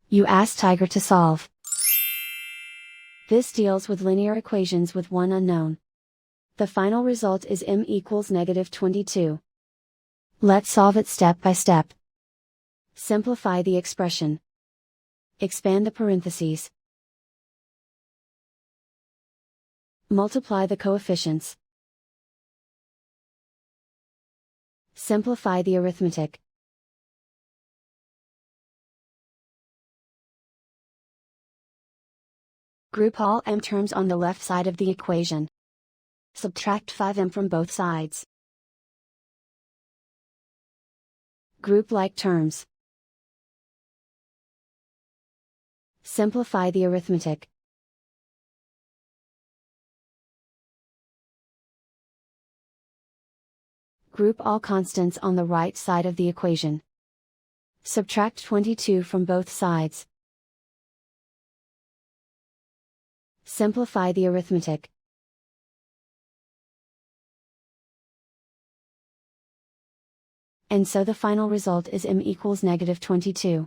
You ask Tiger to solve. This deals with linear equations with one unknown. The final result is m equals -22. Let's solve it step by step. Simplify the expression. Expand the parentheses. Multiply the coefficients. Simplify the arithmetic. Group all m terms on the left side of the equation. Subtract 5m from both sides. Group like terms. Simplify the arithmetic. Group all constants on the right side of the equation. Subtract 22 from both sides. Simplify the arithmetic. And so the final result is m equals -22.